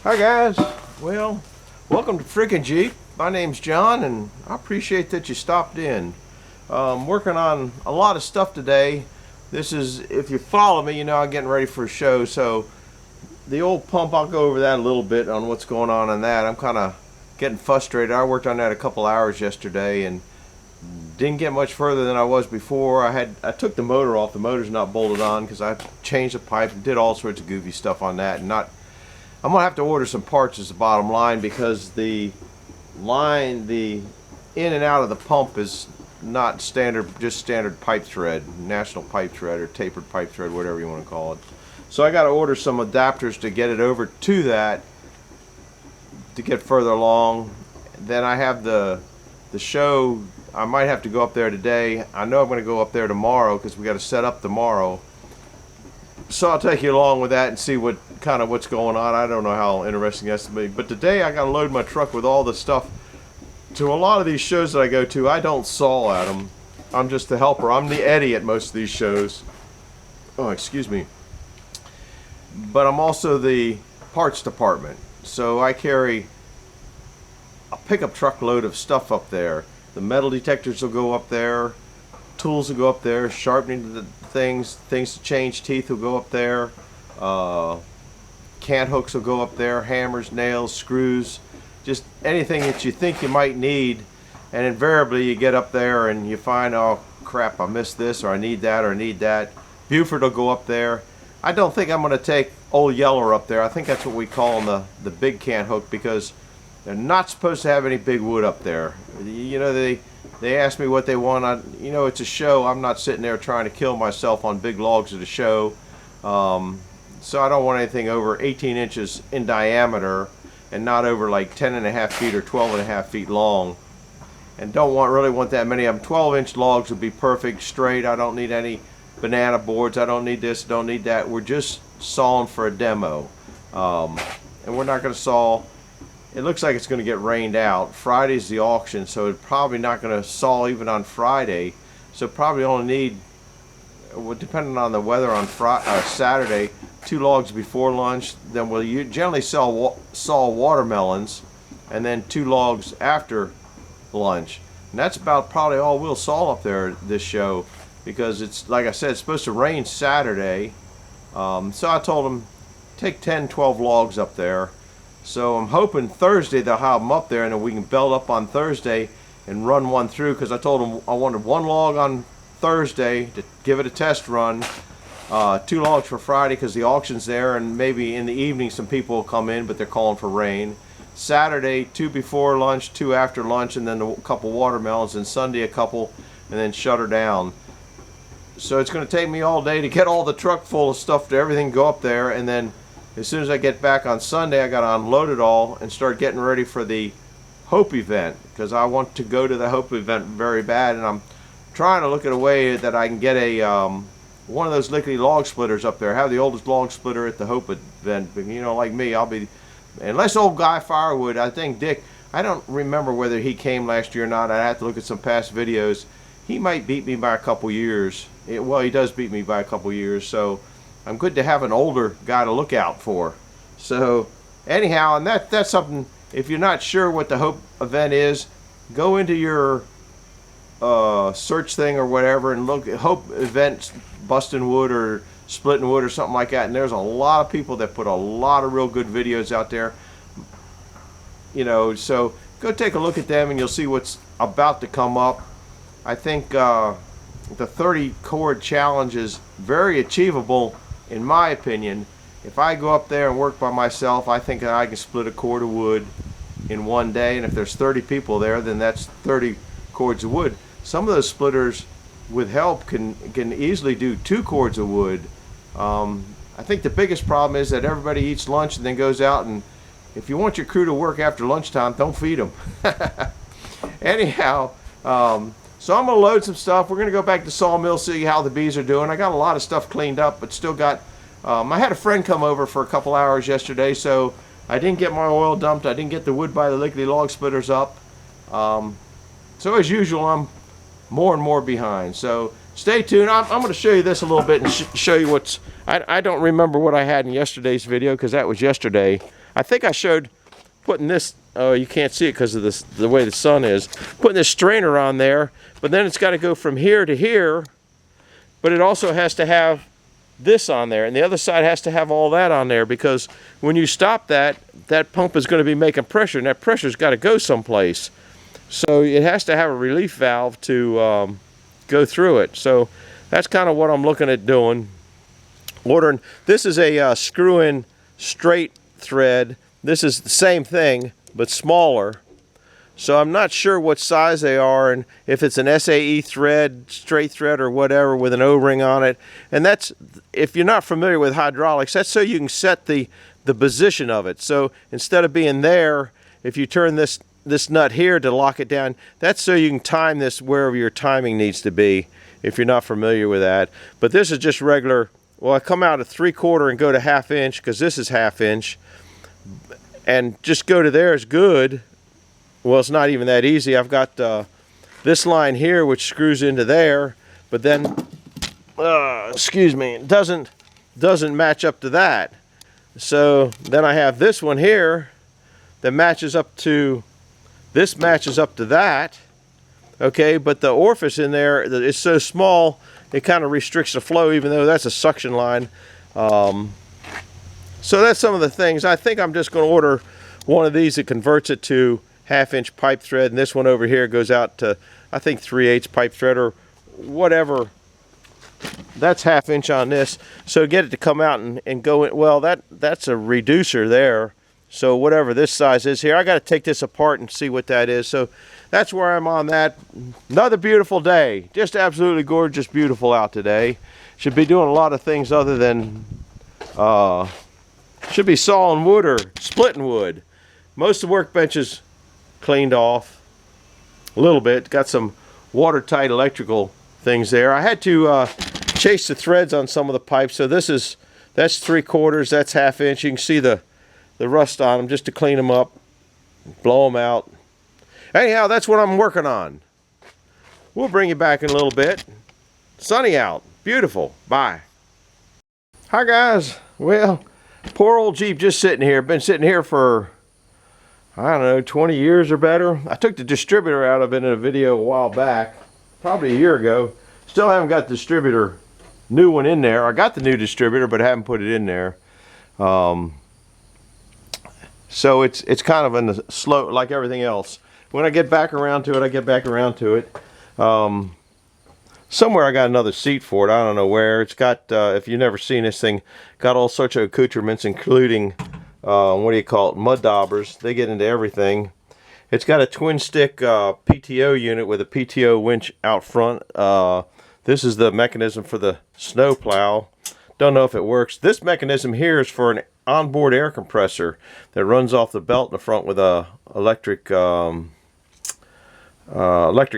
Hi guys. Well, welcome to Frickin' Jeep. My name's John, and I appreciate that you stopped in. Working on a lot of stuff today. This is, if you follow me, you know I'm getting ready for a show. So the old pump, I'll go over that a little bit on what's going on in that. I'm kind of getting frustrated. I worked on that a couple hours yesterday and didn't get much further than I was before. I took the motor off. The motor's not bolted on because I changed the pipe and did all sorts of goofy stuff on that, and I'm gonna have to order some parts, is the bottom line, because the in and out of the pump is not standard, just standard pipe thread, national pipe thread or tapered pipe thread, whatever you want to call it. So I got to order some adapters to get it over to that, to get further along. Then I have the show. I might have to go up there today. I know I'm going to go up there tomorrow because we got to set up tomorrow. So I'll take you along with that and see what's going on. I don't know how interesting that's to be. But today I got to load my truck with all the stuff. To a lot of these shows that I go to, I don't saw at them. I'm just the helper. I'm the Eddie at most of these shows. Oh, excuse me. But I'm also the parts department. So I carry a pickup truckload of stuff up there. The metal detectors will go up there. Tools will go up there. Sharpening the things to change teeth will go up there. Cant hooks will go up there. Hammers, nails, screws, just anything that you think you might need. And invariably you get up there and you find, oh crap, I missed this, or I need that, or I need that. Buford will go up there. I don't think I'm going to take Old Yeller up there. I think that's what we call them, the big cant hook, because they're not supposed to have any big wood up there. You know, they ask me what they want. You know, it's a show. I'm not sitting there trying to kill myself on big logs at a show. So I don't want anything over 18 inches in diameter and not over like 10.5 feet or 12.5 feet long. And don't really want that many of them. 12-inch logs would be perfect, straight. I don't need any banana boards. I don't need this, don't need that. We're just sawing for a demo. And we're not going to saw. It looks like it's going to get rained out. Friday's the auction, so it's probably not going to saw even on Friday. So probably only need, depending on the weather, on Saturday, 2 logs before lunch. Then we'll generally saw watermelons, and then 2 logs after lunch. And that's about probably all we'll saw up there this show, because it's, like I said, it's supposed to rain Saturday. So I told them, take 10, 12 logs up there. So I'm hoping Thursday they'll have them up there, and then we can belt up on Thursday and run one through, because I told them I wanted 1 log on Thursday to give it a test run, 2 logs for Friday because the auction's there, and maybe in the evening some people will come in, but they're calling for rain. Saturday, 2 before lunch, 2 after lunch, and then a couple watermelons, and Sunday a couple, and then shut her down. So it's going to take me all day to get all the truck full of stuff to everything go up there, and then as soon as I get back on Sunday, I got to unload it all and start getting ready for the Hope event, because I want to go to the Hope event very bad, and I'm trying to look at a way that I can get a one of those lickety log splitters up there. Have the oldest log splitter at the Hope event. But, you know, like me, I'll be, unless old Guy Firewood, I think Dick, I don't remember whether he came last year or not. I'd have to look at some past videos. He might beat me by a couple years. Well, he does beat me by a couple years, so I'm good to have an older guy to look out for. So anyhow, and that's something, if you're not sure what the Hope event is, go into your search thing or whatever and look at Hope events, busting wood or splitting wood or something like that, and there's a lot of people that put a lot of real good videos out there. You know, so go take a look at them and you'll see what's about to come up. I think the 30 cord challenge is very achievable in my opinion. If I go up there and work by myself, I think I can split a cord of wood in one day, and if there's 30 people there, then that's 30 cords of wood. Some of those splitters with help can easily do 2 cords of wood. I think the biggest problem is that everybody eats lunch and then goes out, and if you want your crew to work after lunchtime, don't feed them. Anyhow, so I'm going to load some stuff. We're going to go back to Sawmill, see how the bees are doing. I got a lot of stuff cleaned up, but still got, I had a friend come over for a couple hours yesterday, so I didn't get my oil dumped. I didn't get the wood by the lickety log splitters up. So as usual, I'm more and more behind. So stay tuned. I'm going to show you this a little bit and show you what's, I don't remember what I had in yesterday's video because that was yesterday. I think I showed putting this, oh, you can't see it because of this, the way the sun is, putting this strainer on there, but then it's got to go from here to here, but it also has to have this on there, and the other side has to have all that on there, because when you stop that, that pump is going to be making pressure, and that pressure's got to go someplace. So it has to have a relief valve to go through it. So that's kind of what I'm looking at doing. Ordering, this is a screw-in straight thread. This is the same thing, but smaller. So I'm not sure what size they are, and if it's an SAE thread, straight thread or whatever with an O-ring on it. And that's, if you're not familiar with hydraulics, that's so you can set the position of it. So instead of being there, if you turn this nut here to lock it down, that's so you can time this wherever your timing needs to be, if you're not familiar with that. But this is just regular, well, I come out at 3/4 and go to 1/2 inch, because this is 1/2 inch. And just go to there is good. Well, it's not even that easy. I've got this line here which screws into there, but then excuse me, it doesn't match up to that. So then I have this one here that matches up to this, matches up to that. Okay, but the orifice in there is so small it kind of restricts the flow, even though that's a suction line. So that's some of the things. I think I'm just going to order one of these that converts it to 1/2 inch pipe thread, and this one over here goes out to, I think, 3/8 pipe thread or whatever. That's 1/2 inch on this, so get it to come out and go in. Well, that's a reducer there, so whatever this size is here, I got to take this apart and see what that is. So that's where I'm on that. Another beautiful day, just absolutely gorgeous, beautiful out today. Should be doing a lot of things other than should be sawing wood or splitting wood. Most of the workbenches cleaned off a little bit. Got some watertight electrical things there. I had to chase the threads on some of the pipes. So that's 3/4, that's 1/2 inch. You can see the rust on them, just to clean them up, blow them out. Anyhow, that's what I'm working on. We'll bring you back in a little bit. Sunny out, beautiful. Bye. Hi guys. Well, poor old Jeep just sitting here. Been sitting here for, I don't know, 20 years or better. I took the distributor out of it in a video a while back, probably a year ago. Still haven't got the distributor, new one in there. I got the new distributor, but I haven't put it in there. So it's kind of in the slow, like everything else. When I get back around to it, I get back around to it. Somewhere I got another seat for it. I don't know where. It's got, if you've never seen this thing, got all sorts of accoutrements, including, what do you call it, mud daubers. They get into everything. It's got a twin stick PTO unit with a PTO winch out front. This is the mechanism for the snow plow. Don't know if it works. This mechanism here is for an onboard air compressor that runs off the belt in the front with a electric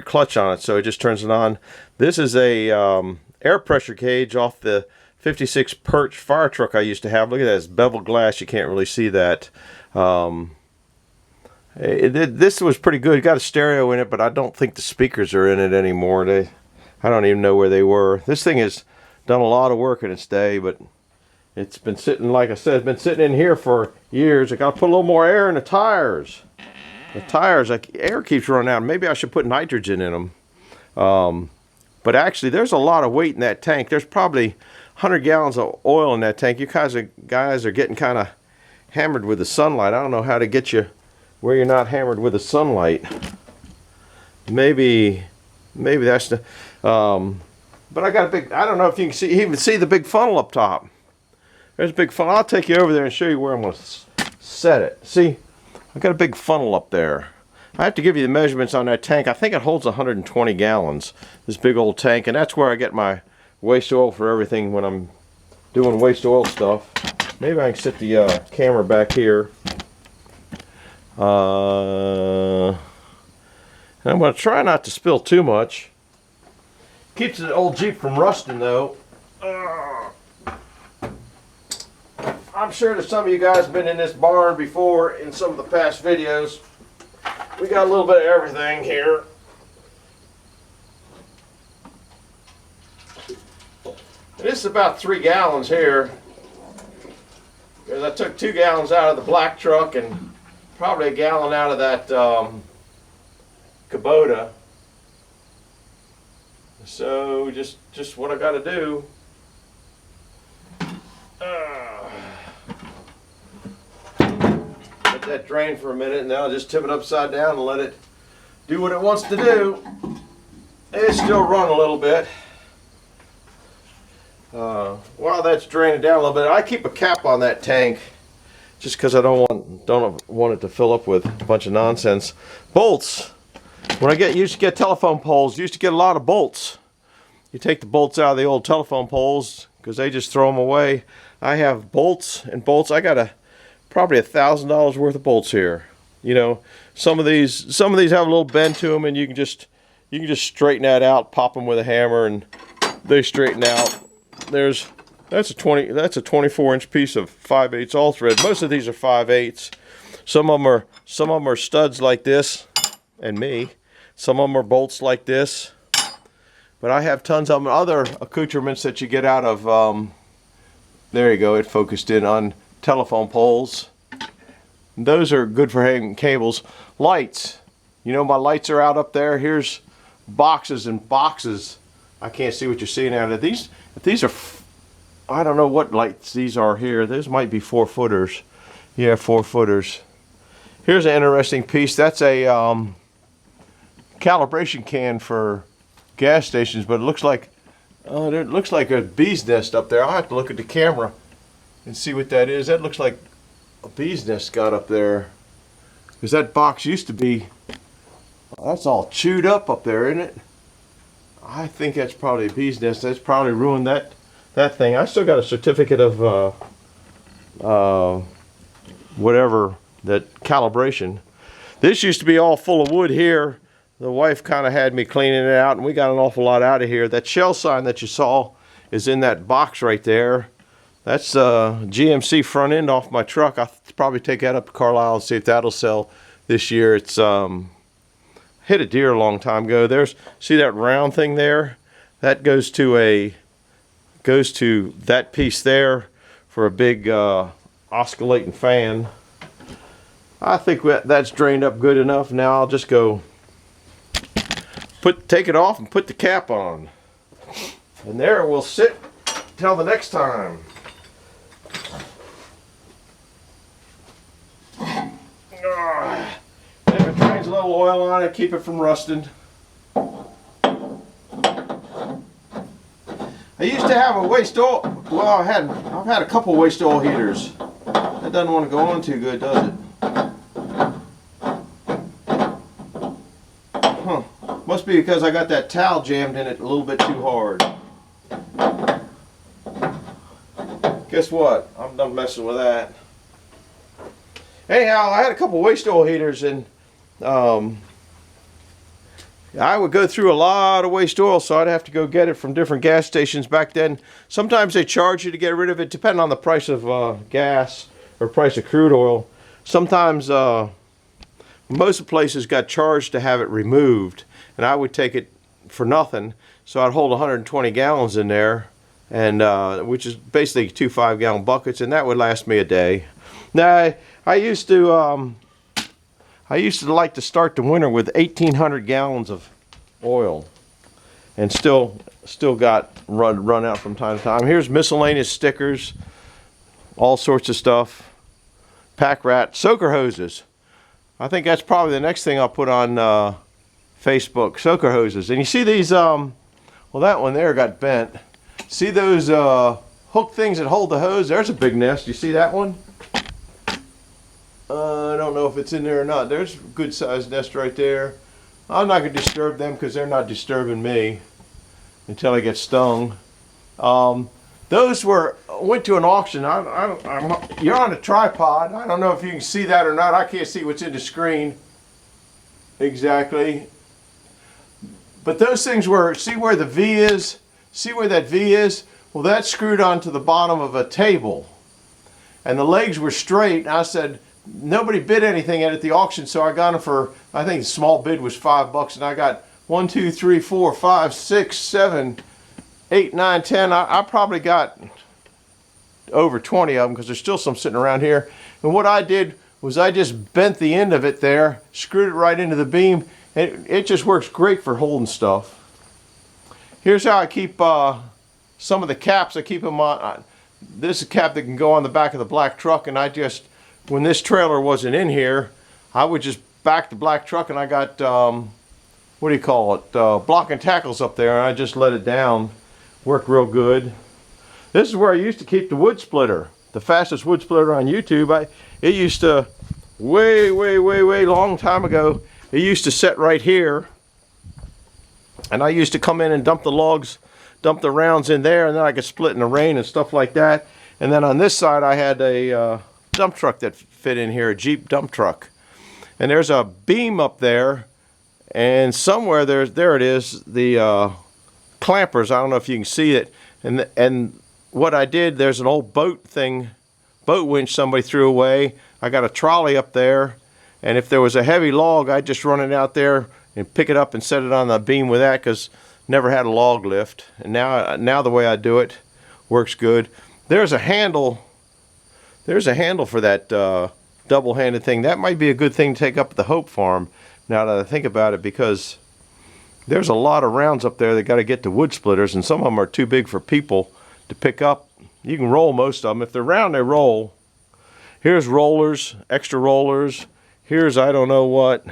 clutch on it, so it just turns it on. This is a air pressure gauge off the 56 Perch fire truck I used to have. Look at that, it's beveled glass. You can't really see that. This was pretty good. It got a stereo in it, but I don't think the speakers are in it anymore. I don't even know where they were. This thing has done a lot of work in its day, but it's been sitting, like I said, it's been sitting in here for years. I got to put a little more air in the tires. The tires, like, air keeps running out. Maybe I should put nitrogen in them. But actually, there's a lot of weight in that tank. There's probably 100 gallons of oil in that tank. You guys are getting kind of hammered with the sunlight. I don't know how to get you where you're not hammered with the sunlight. Maybe that's the. But I got a big. I don't know if you can even see the big funnel up top. There's a big funnel. I'll take you over there and show you where I'm going to set it. See, I got a big funnel up there. I have to give you the measurements on that tank. I think it holds 120 gallons, this big old tank, and that's where I get my waste oil for everything when I'm doing waste oil stuff. Maybe I can set the camera back here. And I'm going to try not to spill too much. Keeps the old Jeep from rusting, though. I'm sure that some of you guys have been in this barn before in some of the past videos. We got a little bit of everything here. This is about 3 gallons here. Because I took 2 gallons out of the black truck and probably a gallon out of that Kubota. So just what I got to do. Let that drain for a minute, and then I'll just tip it upside down and let it do what it wants to do. It's still run a little bit. While that's draining down a little bit, I keep a cap on that tank just because I don't want it to fill up with a bunch of nonsense. Bolts. When I used to get telephone poles, used to get a lot of bolts. You take the bolts out of the old telephone poles because they just throw them away. I have bolts and bolts. I got probably $1,000 worth of bolts here. You know, some of these have a little bend to them, and you can just straighten that out, pop them with a hammer, and they straighten out. That's a 24-inch piece of 5/8 all thread. Most of these are 5/8. Some of them are studs like this, and me. Some of them are bolts like this. But I have tons of them. Other accoutrements that you get out of. There you go. It focused in on telephone poles. And those are good for hanging cables. Lights. You know, my lights are out up there. Here's boxes and boxes. I can't see what you're seeing out of these. If these are, I don't know what lights these are here. Those might be 4-footers. Yeah, 4-footers. Here's an interesting piece. That's a calibration can for gas stations, but it looks like a bee's nest up there. I'll have to look at the camera and see what that is. That looks like a bee's nest got up there, because that box used to be, that's all chewed up there, isn't it? I think that's probably a bee's nest. That's probably ruined that thing. I still got a certificate of whatever, that calibration. This used to be all full of wood here. The wife kind of had me cleaning it out, and we got an awful lot out of here. That shell sign that you saw is in that box right there. That's GMC front end off my truck. I'll probably take that up to Carlisle and see if that'll sell this year. It's hit a deer a long time ago. See that round thing there? That goes to that piece there for a big oscillating fan. I think that's drained up good enough. Now I'll just go take it off and put the cap on, and there it will sit till the next time. If it drains a little oil on it, keep it from rusting. I used to have a waste oil. Well, I've had a couple waste oil heaters. That doesn't want to go on too good, does it? Huh. Must be because I got that towel jammed in it a little bit too hard. Guess what? I'm done messing with that. Anyhow, I had a couple waste oil heaters, and I would go through a lot of waste oil, so I'd have to go get it from different gas stations back then. Sometimes they charge you to get rid of it, depending on the price of gas or price of crude oil. Sometimes most places got charged to have it removed, and I would take it for nothing. So I'd hold 120 gallons in there, and which is basically 2 5-gallon buckets, and that would last me a day. Now, I used to like to start the winter with 1,800 gallons of oil, and still got run out from time to time. Here's miscellaneous stickers, all sorts of stuff. Pack rat, soaker hoses. I think that's probably the next thing I'll put on Facebook. Soaker hoses, and you see these. Well, that one there got bent. See those hook things that hold the hose? There's a big nest. You see that one? I don't know if it's in there or not. There's a good sized nest right there. I'm not going to disturb them because they're not disturbing me until I get stung. Those went to an auction. You're on a tripod. I don't know if you can see that or not. I can't see what's in the screen exactly. But those things see where the V is? See where that V is? Well, that's screwed onto the bottom of a table. And the legs were straight. And I said, nobody bid anything at the auction, so I got them for, I think the small bid was $5, and I got 1, 2, 3, 4, 5, 6, 7, 8, 9, 10. I probably got over 20 of them because there's still some sitting around here. And what I did was I just bent the end of it there, screwed it right into the beam, and it just works great for holding stuff. Here's how I keep some of the caps. I keep them on. This is a cap that can go on the back of the black truck, and I just, when this trailer wasn't in here, I would just back the black truck, and I got, what do you call it, block and tackles up there, and I just let it down. Worked real good. This is where I used to keep the wood splitter, the fastest wood splitter on YouTube. It used to, way long time ago, it used to sit right here, and I used to come in and dump the logs, dump the rounds in there, and then I could split in the rain and stuff like that. And then on this side I had a dump truck that fit in here, a Jeep dump truck. And there's a beam up there, and somewhere there it is, the clampers. I don't know if you can see it. And what I did, there's an old boat winch somebody threw away. I got a trolley up there, and if there was a heavy log, I'd just run it out there and pick it up and set it on the beam with that, because never had a log lift. And now the way I do it works good. There's a handle for that double-handed thing. That might be a good thing to take up at the Hope Farm, now that I think about it, because there's a lot of rounds up there that got to get to wood splitters, and some of them are too big for people to pick up. You can roll most of them. If they're round, they roll. Here's rollers, extra rollers. Here's I don't know what.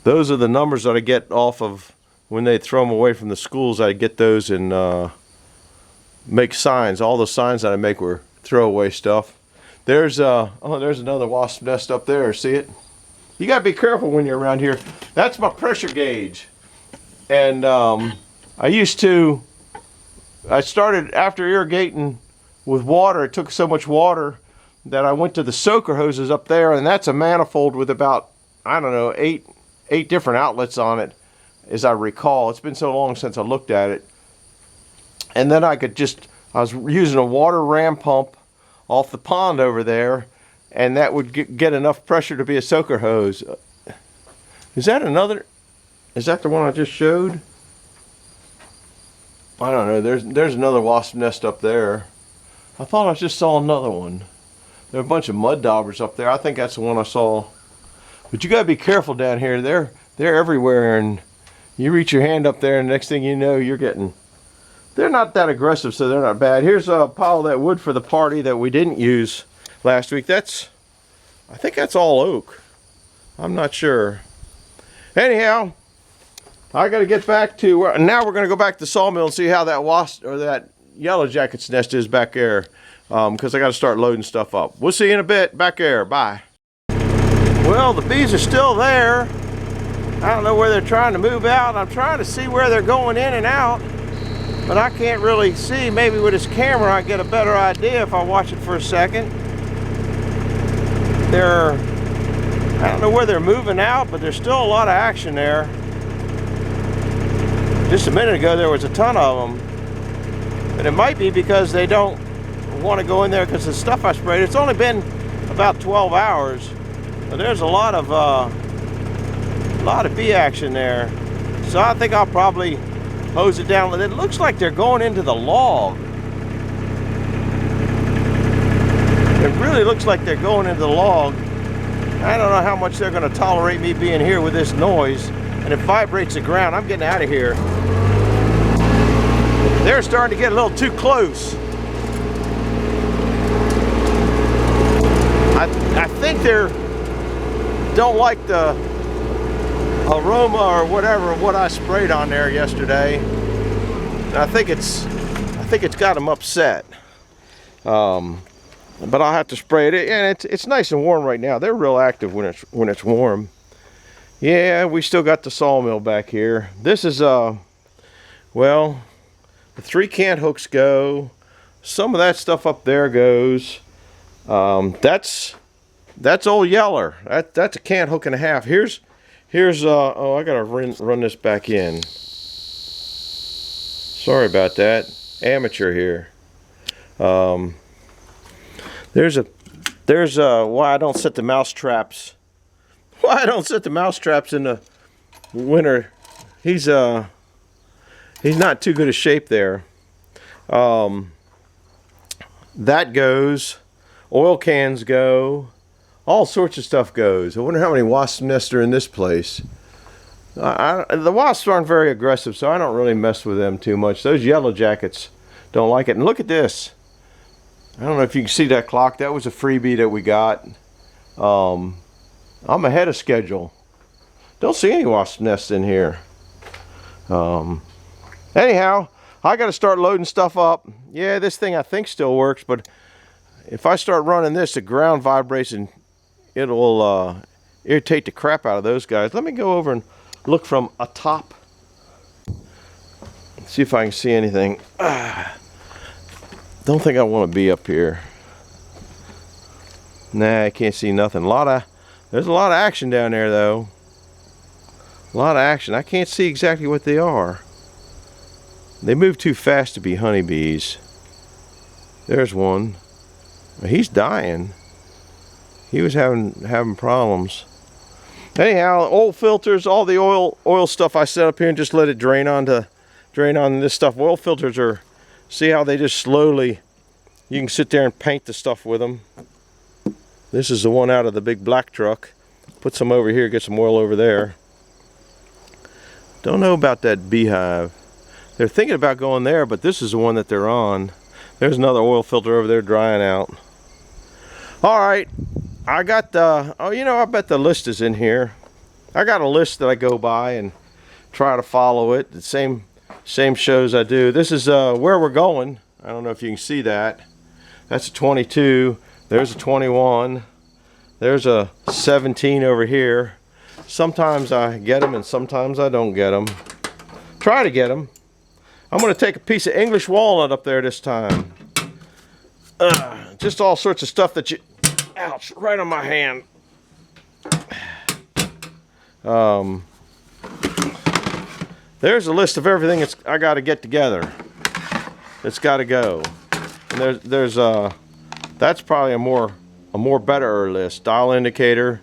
Those are the numbers that I get off of when they throw them away from the schools. I get those and make signs. All the signs that I make were throwaway stuff. There's there's another wasp nest up there. See it? You gotta be careful when you're around here. That's my pressure gauge. And I started after irrigating with water. It took so much water that I went to the soaker hoses up there, and that's a manifold with about, I don't know, eight different outlets on it, as I recall. It's been so long since I looked at it. And then I was using a water ram pump off the pond over there, and that would get enough pressure to be a soaker hose. Is that the one I just showed? I don't know. There's another wasp nest up there. I thought I just saw another one. There are a bunch of mud daubers up there. I think that's the one I saw. But you gotta be careful down here. They're everywhere, and you reach your hand up there, and the next thing you know, they're not that aggressive, so they're not bad. Here's a pile of that wood for the party that we didn't use last week. I think that's all oak. I'm not sure. Anyhow, I gotta get back to, now we're gonna go back to the sawmill and see how that yellow jacket's nest is back there, because I gotta start loading stuff up. We'll see you in a bit back there. Bye. Well, the bees are still there. I don't know where they're trying to move out. I'm trying to see where they're going in and out, but I can't really see. Maybe with this camera I get a better idea if I watch it for a second. I don't know where they're moving out, but there's still a lot of action there. Just a minute ago there was a ton of them, but it might be because they don't want to go in there because the stuff I sprayed. It's only been about 12 hours. But there's a lot of bee action there, so I think I'll probably hose it down. It looks like they're going into the log. It really looks like they're going into the log. I don't know how much they're going to tolerate me being here with this noise, and it vibrates the ground. I'm getting out of here. They're starting to get a little too close. I think they're don't like the aroma or whatever of what I sprayed on there yesterday. I think it's got them upset. But I'll have to spray it, and it's nice and warm right now. They're real active when it's warm. Yeah, we still got the sawmill back here. This is well, the 3 cant hooks go. Some of that stuff up there goes. That's old Yeller. That's a cant hook and a half. Here's oh, I gotta run this back in. Sorry about that. Amateur here. There's why I don't set the mouse traps. Why I don't set the mouse traps in the winter. He's not too good a shape there. that goes. Oil cans go. All sorts of stuff goes. I wonder how many wasp nests are in this place. The wasps aren't very aggressive, so I don't really mess with them too much. Those yellow jackets don't like it. And look at this. I don't know if you can see that clock. That was a freebie that we got. I'm ahead of schedule. Don't see any wasp nests in here. Anyhow, I got to start loading stuff up. Yeah, this thing I think still works, but if I start running this, the ground vibrates and it'll irritate the crap out of those guys. Let me go over and look from atop. See if I can see anything. Don't think I want to be up here. Nah, I can't see nothing. There's a lot of action down there though. A lot of action. I can't see exactly what they are. They move too fast to be honeybees. There's one. He's dying. He was having problems. Anyhow, oil filters, all the oil stuff I set up here and just let it drain on this stuff. Oil filters are, see how they just slowly, you can sit there and paint the stuff with them. This is the one out of the big black truck. Put some over here, get some oil over there. Don't know about that beehive. They're thinking about going there, but this is the one that they're on. There's another oil filter over there drying out. All right, I got I bet the list is in here. I got a list that I go by and try to follow it. The same shows I do. This is where we're going. I don't know if you can see that. That's a 22. There's a 21. There's a 17 over here. Sometimes I get them and sometimes I don't get them. Try to get them. I'm going to take a piece of English walnut up there this time. Just all sorts of stuff that you... Ouch, right on my hand. There's a list of everything I got to get together. It's got to go. And that's probably a more better list. Dial indicator,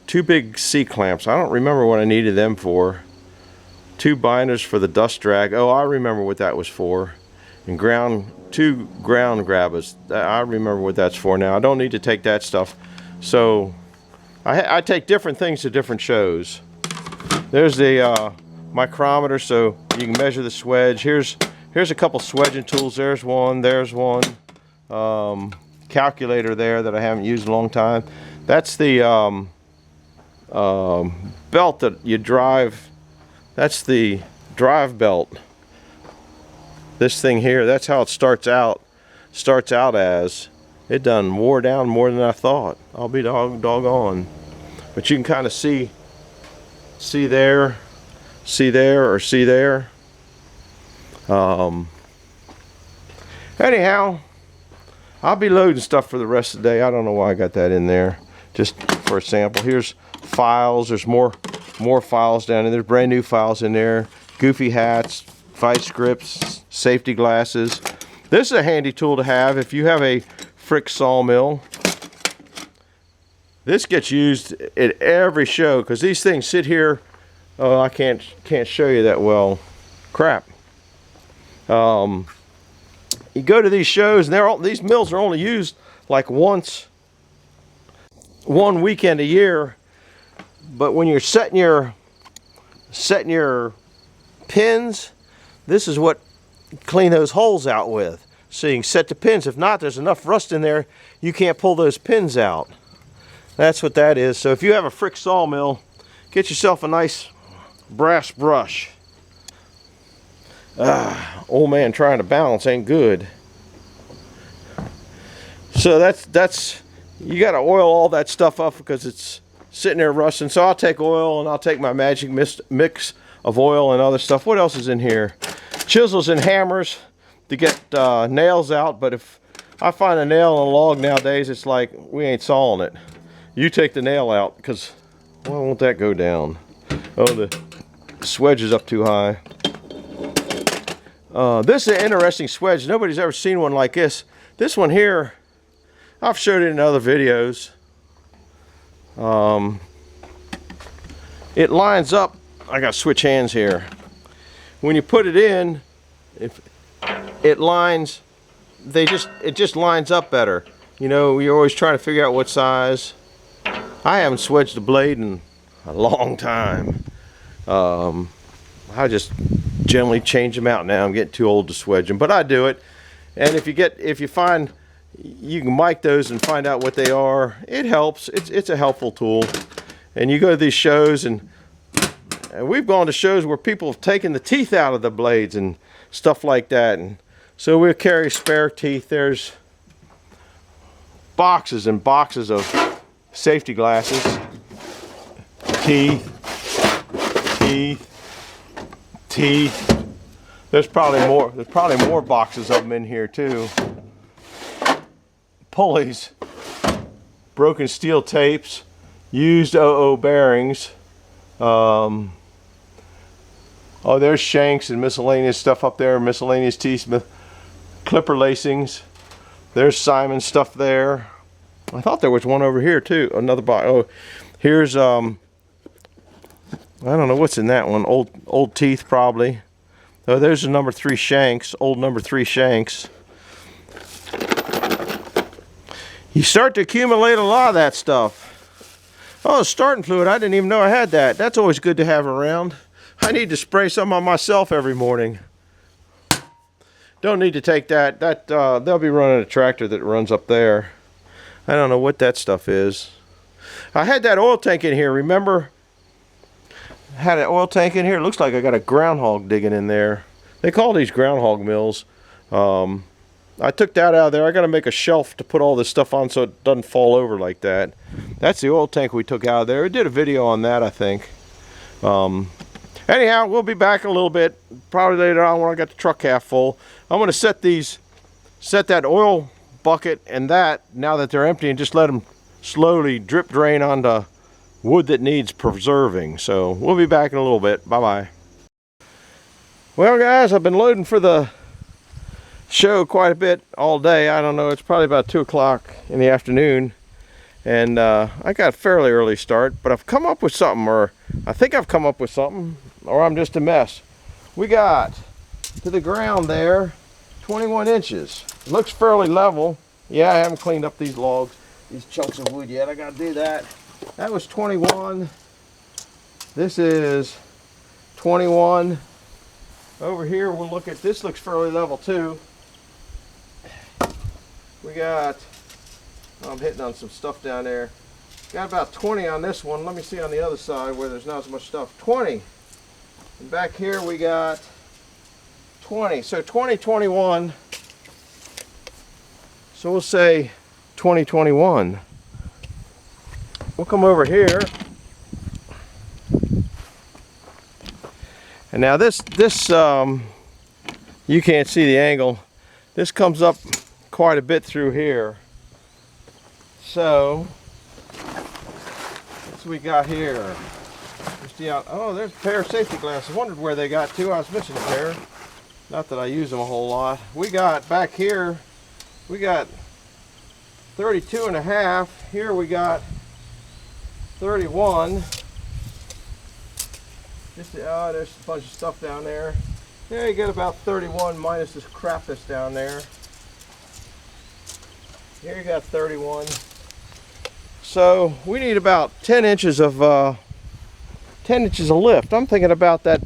2 big C-clamps. I don't remember what I needed them for. 2 binders for the dust drag. Oh, I remember what that was for. And 2 ground grabbers. I remember what that's for now. I don't need to take that stuff. So I take different things to different shows. There's the micrometer, so you can measure the swedge. Here's a couple swedging tools. There's one. Calculator there that I haven't used in a long time. That's the belt that you drive. That's the drive belt. This thing here, that's how it starts out as. It done wore down more than I thought. I'll be doggone. But you can kind of see there, or see there. Anyhow, I'll be loading stuff for the rest of the day. I don't know why I got that in there. Just for a sample. Here's files. There's more files down there. There's brand new files in there. Goofy hats, vice grips, safety glasses. This is a handy tool to have if you have a Frick sawmill. This gets used at every show because these things sit here. Oh, I can't show you that well. Crap. You go to these shows and these mills are only used like one weekend a year. But when you're setting your pins, this is what you clean those holes out with. So you can set the pins. If not, there's enough rust in there, you can't pull those pins out. That's what that is. So if you have a Frick sawmill, get yourself a nice brass brush. Old man trying to balance ain't good. So that's you got to oil all that stuff up because it's sitting there rusting. So I'll take oil and I'll take my magic mix of oil and other stuff. What else is in here? Chisels and hammers to get nails out. But if I find a nail on a log nowadays, it's like we ain't sawing it. You take the nail out because why won't that go down? Oh, the swedge is up too high. This is an interesting swedge. Nobody's ever seen one like this. This one here, I've showed it in other videos. It lines up. I got to switch hands here. When you put it in, it lines it just lines up better. You know, you're always trying to figure out what size. I haven't swedged a blade in a long time. I just generally change them out now. I'm getting too old to swedge them, but I do it. And if you find you can mic those and find out what they are, it helps. It's a helpful tool. And you go to these shows, and we've gone to shows where people have taken the teeth out of the blades and stuff like that. And so we'll carry spare teeth. There's boxes and boxes of safety glasses, teeth. There's probably more boxes of them in here too. Pulleys, broken steel tapes, used 00 bearings. Oh, there's shanks and miscellaneous stuff up there, miscellaneous teeth, clipper lacings. There's Simon stuff there. I thought there was one over here too, another box. Oh, here's I don't know what's in that one. Old teeth probably. Oh, there's the number 3 shanks, old number 3 shanks. You start to accumulate a lot of that stuff. Oh, starting fluid, I didn't even know I had that. That's always good to have around. I need to spray some on myself every morning. Don't need to take that. They'll be running a tractor that runs up there. I don't know what that stuff is. I had that oil tank in here, remember? Had an oil tank in here. It looks like I got a groundhog digging in there. They call these groundhog mills. I took that out of there. I got to make a shelf to put all this stuff on so it doesn't fall over like that. That's the oil tank we took out of there. We did a video on that, I think. Anyhow, we'll be back in a little bit, probably later on when I got the truck half full. I'm going to set that oil bucket and that, now that they're empty, and just let them slowly drip drain onto wood that needs preserving. So we'll be back in a little bit. Bye-bye. Well, guys, I've been loading for the show quite a bit all day. I don't know, it's probably about 2 o'clock in the afternoon, and I got a fairly early start, but I've come up with something, or I think I've come up with something, or I'm just a mess. We got to the ground there 21 inches. It looks fairly level. Yeah, I haven't cleaned up these logs, these chunks of wood yet. I gotta do that. That was 21. This is 21. Over here we'll look at this. Looks fairly level too. We got, I'm hitting on some stuff down there. Got about 20 on this one. Let me see on the other side where there's not as much stuff. 20. And back here we got 20. So 20, 21. So we'll say 20, 21. We'll come over here. And now this you can't see the angle. This comes up quite a bit through here. So what's we got here? Oh, there's a pair of safety glasses. I wondered where they got to. I was missing a pair. Not that I use them a whole lot. We got back here, we got 32 and a half. Here we got 31. There's a bunch of stuff down there. There you get about 31 minus this crap that's down there. Here you got 31. So we need about 10 inches of lift. I'm thinking about that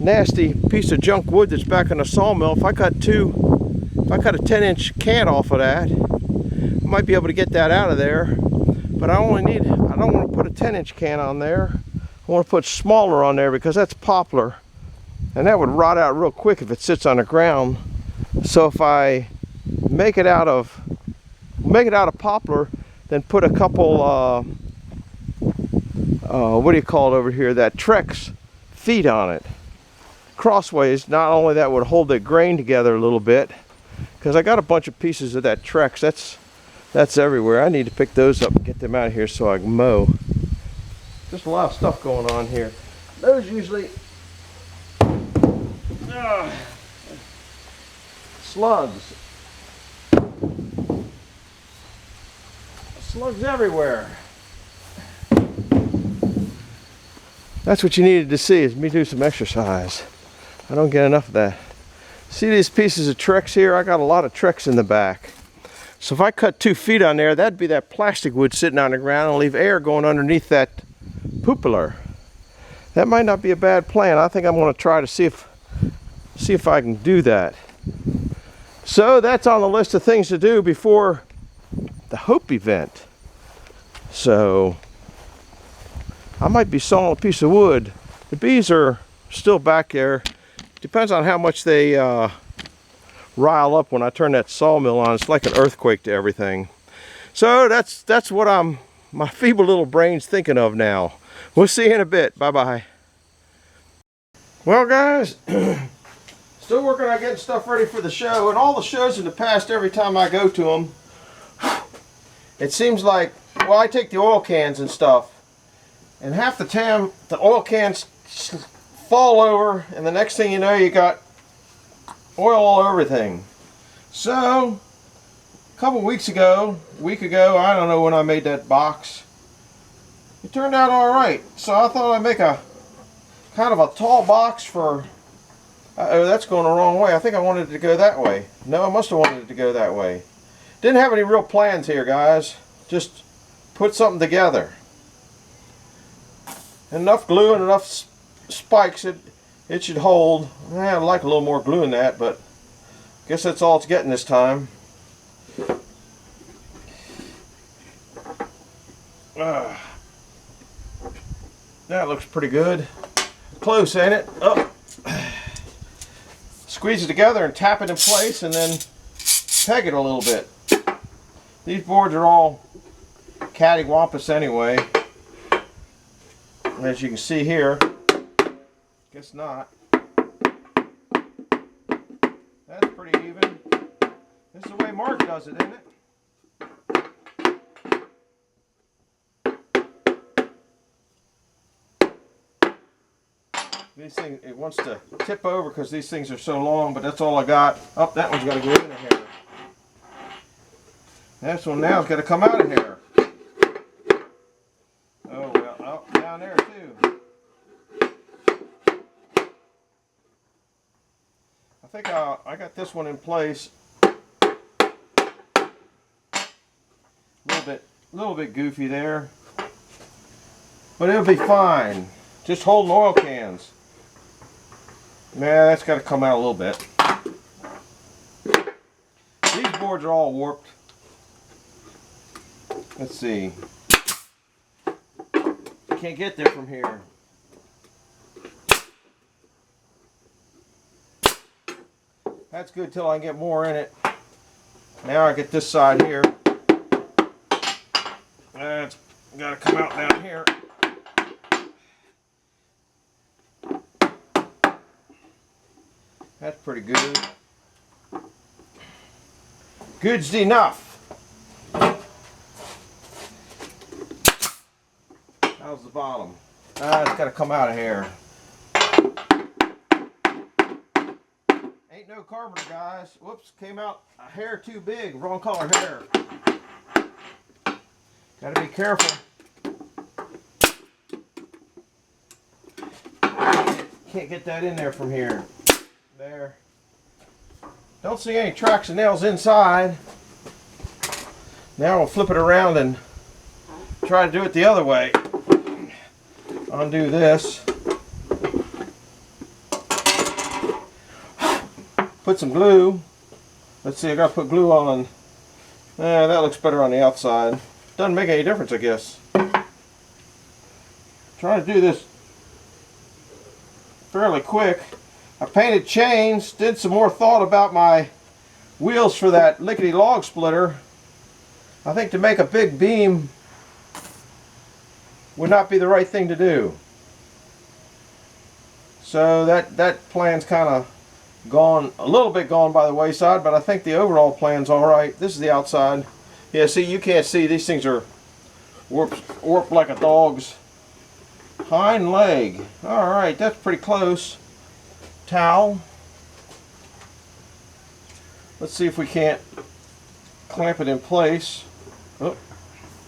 nasty piece of junk wood that's back in the sawmill. If I cut a 10-inch can off of that, I might be able to get that out of there. But I don't want to put a 10-inch can on there. I want to put smaller on there because that's poplar, and that would rot out real quick if it sits on the ground. So if I make it out of poplar, then put a couple what do you call it over here, that Trex feet on it, crossways. Not only that would hold the grain together a little bit, because I got a bunch of pieces of that Trex that's everywhere. I need to pick those up and get them out of here so I can mow. Just a lot of stuff going on here. Those usually slugs. Slugs everywhere. That's what you needed to see, is me do some exercise. I don't get enough of that. See these pieces of Trex here? I got a lot of Trex in the back. So if I cut 2 feet on there, that'd be that plastic wood sitting on the ground and leave air going underneath that cupola. That might not be a bad plan. I think I'm going to try to see if I can do that. So that's on the list of things to do before the Hope event. So I might be sawing a piece of wood. The bees are still back there. Depends on how much they rile up when I turn that sawmill on. It's like an earthquake to everything. So that's what my feeble little brain's thinking of now. We'll see you in a bit. Bye-bye. Well, guys, still working on getting stuff ready for the show. And all the shows in the past, every time I go to them, it seems like, well, I take the oil cans and stuff, and half the time the oil cans fall over, and the next thing you know, you got oil all over everything. So a couple week ago, I don't know when I made that box, it turned out all right. So I thought I'd make a kind of a tall box for, oh, that's going the wrong way. I think I wanted it to go that way. No, I must have wanted it to go that way. Didn't have any real plans here, guys. Just put something together. Enough glue and enough spikes it should hold. I'd like a little more glue in that, but I guess that's all it's getting this time. That looks pretty good. Close, ain't it? Oh. Squeeze it together and tap it in place and then peg it a little bit. These boards are all cattywampus anyway. As you can see here, guess not. That's pretty even. This is the way Mark does it, isn't it? These things, it wants to tip over because these things are so long, but that's all I got. Oh, that one's got to go in here. This one now's got to come out of here. Oh, well, oh, down there too. I think I got this one in place. A little bit goofy there, but it'll be fine. Just holding oil cans. Nah, that's got to come out a little bit. These boards are all warped. Let's see. Can't get there from here. That's good till I can get more in it. Now I get this side here. That's got to come out down here. That's pretty good. Good's enough. How's the bottom? It's got to come out of here. Ain't no carburetor, guys. Whoops, came out a hair too big. Wrong color hair. Got to be careful. Can't get that in there from here. There. Don't see any tracks and nails inside. Now we'll flip it around and try to do it the other way. Undo this. Put some glue. Let's see, I gotta put glue on. That looks better on the outside. Doesn't make any difference, I guess. Trying to do this fairly quick. I painted chains, did some more thought about my wheels for that lickety log splitter. I think to make a big beam would not be the right thing to do. So that plan's kind of gone, a little bit gone by the wayside, but I think the overall plan's alright. This is the outside. Yeah, see, you can't see, these things are warped like a dog's hind leg. Alright, that's pretty close. Towel. Let's see if we can't clamp it in place. Oh,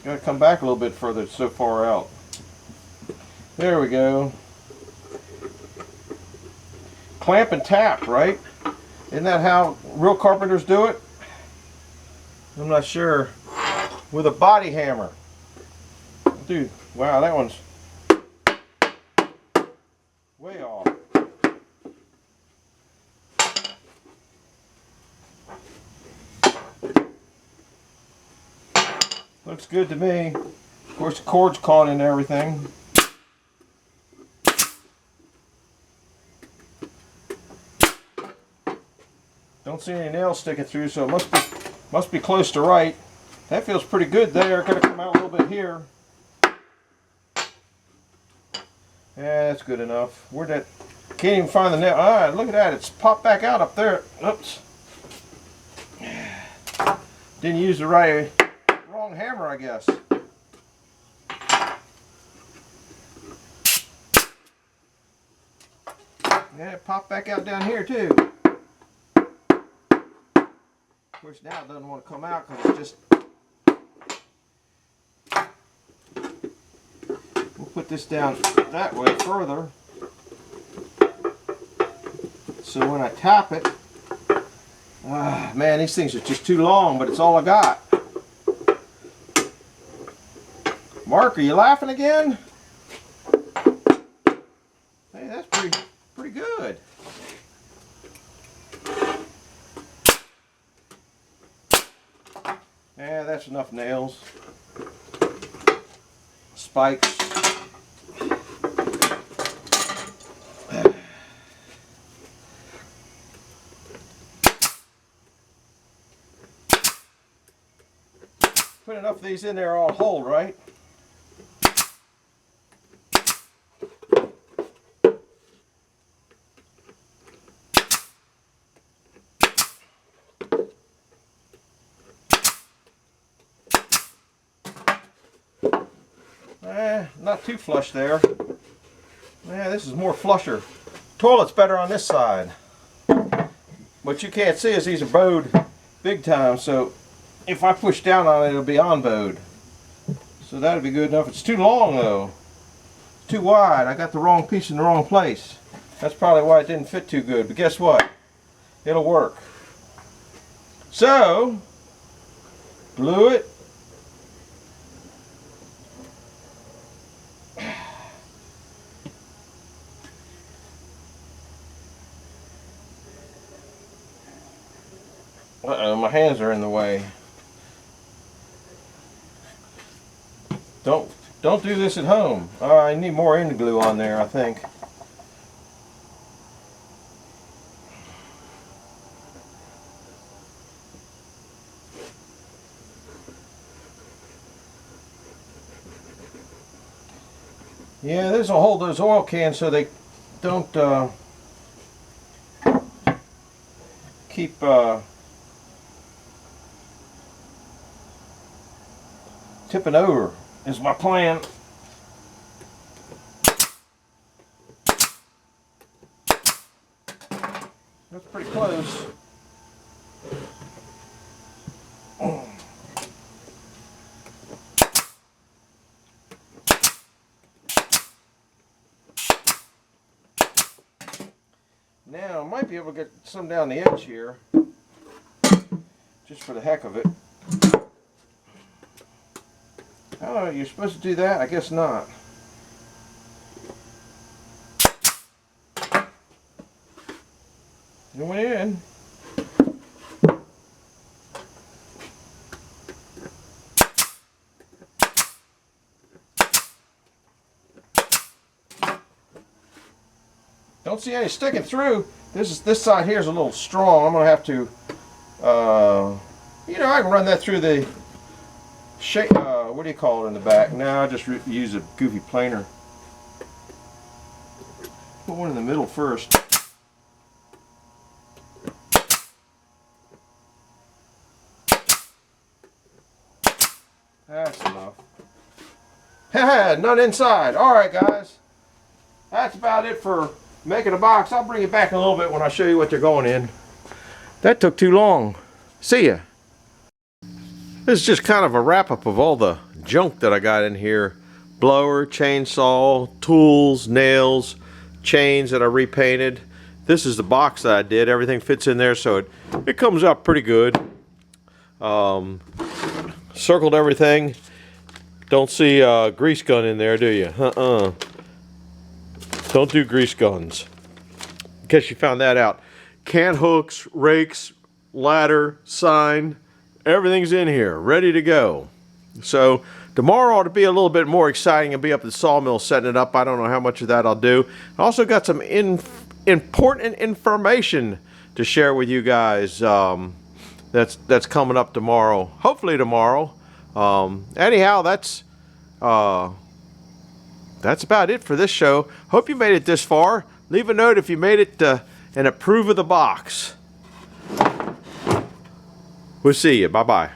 got to come back a little bit further, it's so far out. There we go. Clamp and tap, right? Isn't that how real carpenters do it? I'm not sure. With a body hammer. Dude, wow, that one's way off. Looks good to me. Of course, the cord's caught into everything. Don't see any nails sticking through, so it must be close to right. That feels pretty good there. Gotta come out a little bit here. Yeah, that's good enough. Where'd that? Can't even find the nail. Ah, look at that. It's popped back out up there. Oops. Didn't use the wrong hammer, I guess. Yeah, it popped back out down here too. Of course, now it doesn't want to come out because it's just. We'll put this down that way further. So when I tap it, man, these things are just too long, but it's all I got. Mark, are you laughing again? Hey, that's pretty good. Yeah, that's enough nails. Spikes. Put enough of these in there, all hold, right? Not too flush there. Yeah, this is more flusher. Toilet's better on this side. What you can't see is these are bowed big time, so if I push down on it, it'll be on bowed. So that'd be good enough. It's too long though. It's too wide. I got the wrong piece in the wrong place. That's probably why it didn't fit too good, but guess what? It'll work. So, glue it. Uh-oh, my hands are in the way. Don't do this at home. I need more end glue on there, I think. Yeah, this will hold those oil cans so they don't keep tipping over, is my plan. That's pretty close. Now I might be able to get some down the edge here, just for the heck of it. Oh, you're supposed to do that? I guess not. It went in. Don't see any sticking through. This side here is a little strong. I'm gonna have to, you know, I can run that through the shape. What do you call it in the back? No, I just use a goofy planer. Put one in the middle first. That's enough. Haha, none inside. Alright guys, that's about it for making a box. I'll bring it back in a little bit when I show you what they're going in. That took too long. See ya. This is just kind of a wrap-up of all the junk that I got in here. Blower, chainsaw, tools, nails, chains that I repainted. This is the box that I did. Everything fits in there, so it comes up pretty good. Circled everything. Don't see a grease gun in there, do you? Don't do grease guns. In case you found that out. Cant hooks, rakes, ladder, sign, everything's in here, ready to go. So tomorrow ought to be a little bit more exciting and be up at the sawmill setting it up. I don't know how much of that I'll do. I also got some important information to share with you guys. That's coming up tomorrow. Hopefully tomorrow. Anyhow, that's about it for this show. Hope you made it this far. Leave a note if you made it and approve of the box. We'll see you. Bye-bye.